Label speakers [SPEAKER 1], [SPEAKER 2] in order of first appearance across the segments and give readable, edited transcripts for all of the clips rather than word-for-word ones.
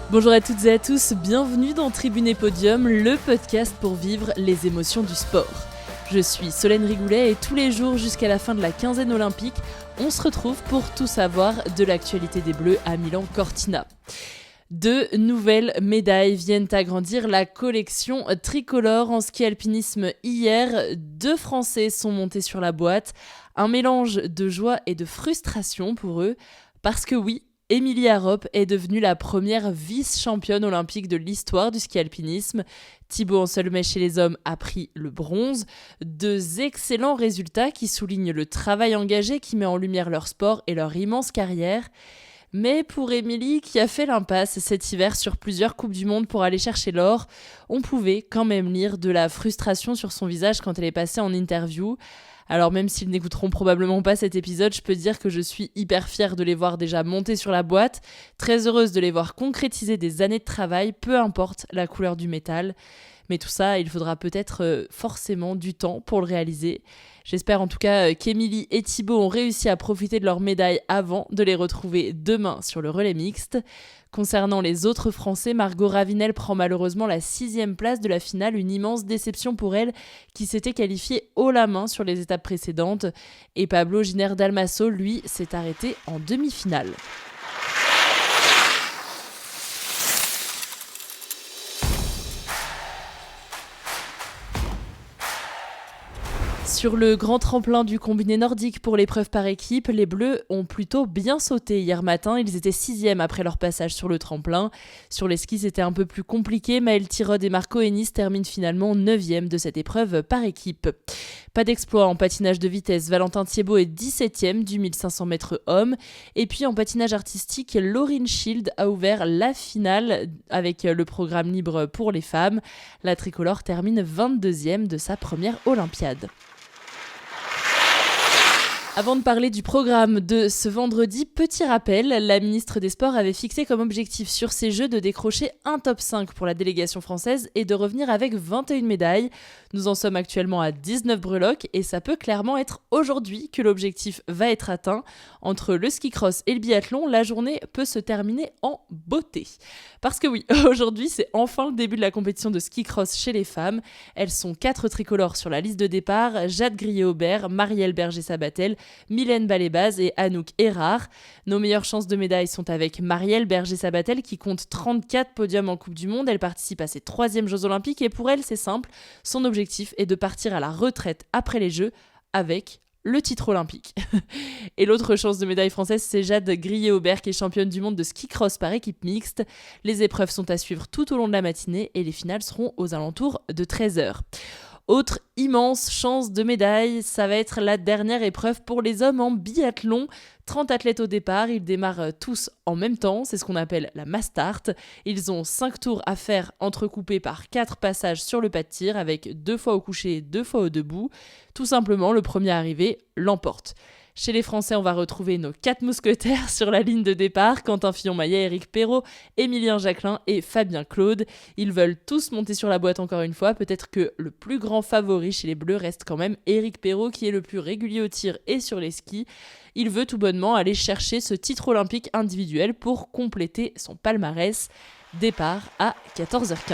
[SPEAKER 1] Bonjour à toutes et à tous, bienvenue dans Tribune et Podium, le podcast pour vivre les émotions du sport. Je suis Solène Rigoulet et tous les jours jusqu'à la fin de la quinzaine olympique, on se retrouve pour tout savoir de l'actualité des Bleus à Milan-Cortina. Deux nouvelles médailles viennent agrandir la collection tricolore en ski alpinisme hier. Deux Français sont montés sur la boîte. Un mélange de joie et de frustration pour eux. Parce que oui, Émilie Harop est devenue la première vice-championne olympique de l'histoire du ski alpinisme. Thibaut Anselmet chez les hommes a pris le bronze. Deux excellents résultats qui soulignent le travail engagé qui met en lumière leur sport et leur immense carrière. Mais pour Émilie, qui a fait l'impasse cet hiver sur plusieurs Coupes du Monde pour aller chercher l'or, on pouvait quand même lire de la frustration sur son visage quand elle est passée en interview. Alors même s'ils n'écouteront probablement pas cet épisode, je peux dire que je suis hyper fière de les voir déjà monter sur la boîte, très heureuse de les voir concrétiser des années de travail, peu importe la couleur du métal. Mais tout ça, il faudra peut-être forcément du temps pour le réaliser. J'espère en tout cas qu'Émilie et Thibaut ont réussi à profiter de leurs médailles avant de les retrouver demain sur le relais mixte. Concernant les autres Français, Margot Ravinel prend malheureusement la 6e place de la finale, une immense déception pour elle qui s'était qualifiée haut la main sur les étapes précédentes. Et Pablo Giner-Dalmasso, lui, s'est arrêté en demi-finale. Sur le grand tremplin du combiné nordique pour l'épreuve par équipe, les Bleus ont plutôt bien sauté hier matin. Ils étaient 6e après leur passage sur le tremplin. Sur les skis, c'était un peu plus compliqué. Maël Tirode et Marco Hennis terminent finalement 9e de cette épreuve par équipe. Pas d'exploit en patinage de vitesse. Valentin Thiébaut est 17e du 1500 mètres homme. Et puis en patinage artistique, Lauryn Schild a ouvert la finale avec le programme libre pour les femmes. La tricolore termine 22e de sa première Olympiade. Avant de parler du programme de ce vendredi, petit rappel, la ministre des Sports avait fixé comme objectif sur ces Jeux de décrocher un top 5 pour la délégation française et de revenir avec 21 médailles. Nous en sommes actuellement à 19 breloques et ça peut clairement être aujourd'hui que l'objectif va être atteint. Entre le ski cross et le biathlon, la journée peut se terminer en beauté. Parce que oui, aujourd'hui c'est enfin le début de la compétition de ski cross chez les femmes. Elles sont 4 tricolores sur la liste de départ, Jade Grillet-Aubert, Marielle Berger-Sabatel, Mylène Balébaz et Anouk Errard. Nos meilleures chances de médaille sont avec Marielle Berger-Sabatel qui compte 34 podiums en Coupe du Monde. Elle participe à ses 3e Jeux Olympiques et pour elle, c'est simple. Son objectif est de partir à la retraite après les Jeux avec le titre olympique. Et l'autre chance de médaille française, c'est Jade Grillet-Aubert qui est championne du monde de ski cross par équipe mixte. Les épreuves sont à suivre tout au long de la matinée et les finales seront aux alentours de 13h. Autre immense chance de médaille, ça va être la dernière épreuve pour les hommes en biathlon. 30 athlètes au départ, ils démarrent tous en même temps, c'est ce qu'on appelle la mass start. Ils ont 5 tours à faire entrecoupés par 4 passages sur le pas de tir avec 2 fois au coucher, 2 fois au debout. Tout simplement, le premier arrivé l'emporte. Chez les Français, on va retrouver nos 4 mousquetaires sur la ligne de départ, Quentin Fillon-Maillet, Éric Perrault, Émilien Jacquelin et Fabien Claude. Ils veulent tous monter sur la boîte encore une fois. Peut-être que le plus grand favori chez les Bleus reste quand même Éric Perrault, qui est le plus régulier au tir et sur les skis. Il veut tout bonnement aller chercher ce titre olympique individuel pour compléter son palmarès. Départ à 14h15.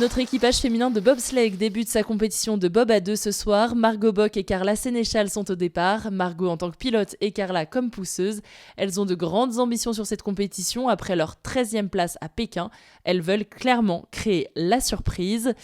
[SPEAKER 1] Notre équipage féminin de bobsleigh débute sa compétition de bob à 2 ce soir. Margot Bock et Carla Sénéchal sont au départ. Margot en tant que pilote et Carla comme pousseuse. Elles ont de grandes ambitions sur cette compétition. Après leur 13e place à Pékin, elles veulent clairement créer la surprise.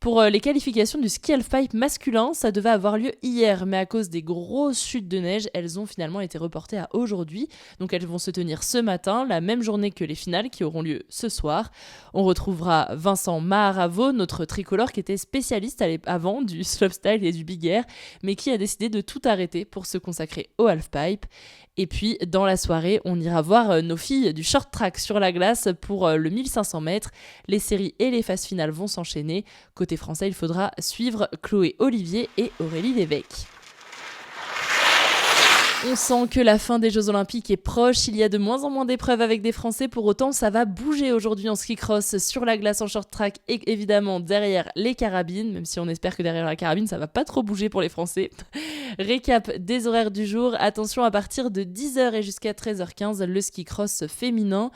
[SPEAKER 1] Pour les qualifications du ski halfpipe masculin, ça devait avoir lieu hier, mais à cause des grosses chutes de neige, elles ont finalement été reportées à aujourd'hui. Donc elles vont se tenir ce matin, la même journée que les finales qui auront lieu ce soir. On retrouvera Vincent Maharavo, notre tricolore qui était spécialiste avant du slopestyle et du big air, mais qui a décidé de tout arrêter pour se consacrer au halfpipe. Et puis, dans la soirée, on ira voir nos filles du short track sur la glace pour le 1500 mètres. Les séries et les phases finales vont s'enchaîner. Côté français, il faudra suivre Chloé Olivier et Aurélie Lévesque. On sent que la fin des Jeux Olympiques est proche, il y a de moins en moins d'épreuves avec des Français, pour autant ça va bouger aujourd'hui en ski cross, sur la glace en short track et évidemment derrière les carabines, même si on espère que derrière la carabine ça va pas trop bouger pour les Français. Récap des horaires du jour, attention à partir de 10h et jusqu'à 13h15 le ski cross féminin,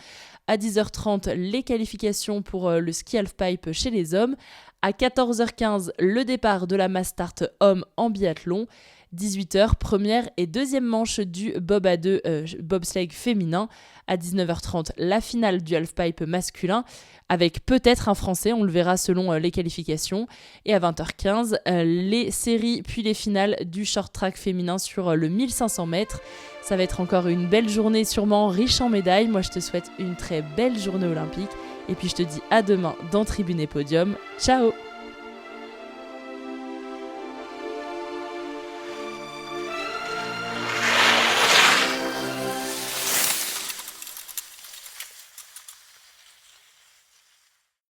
[SPEAKER 1] à 10h30 les qualifications pour le ski halfpipe chez les hommes, à 14h15 le départ de la mass start homme en biathlon, 18h, première et deuxième manche du bob à deux bobsleigh féminin. À 19h30, la finale du halfpipe masculin, avec peut-être un Français, on le verra selon les qualifications. Et à 20h15, les séries puis les finales du short track féminin sur le 1500 mètres. Ça va être encore une belle journée, sûrement riche en médailles. Moi, je te souhaite une très belle journée olympique. Et puis, je te dis à demain dans Tribune et Podium. Ciao!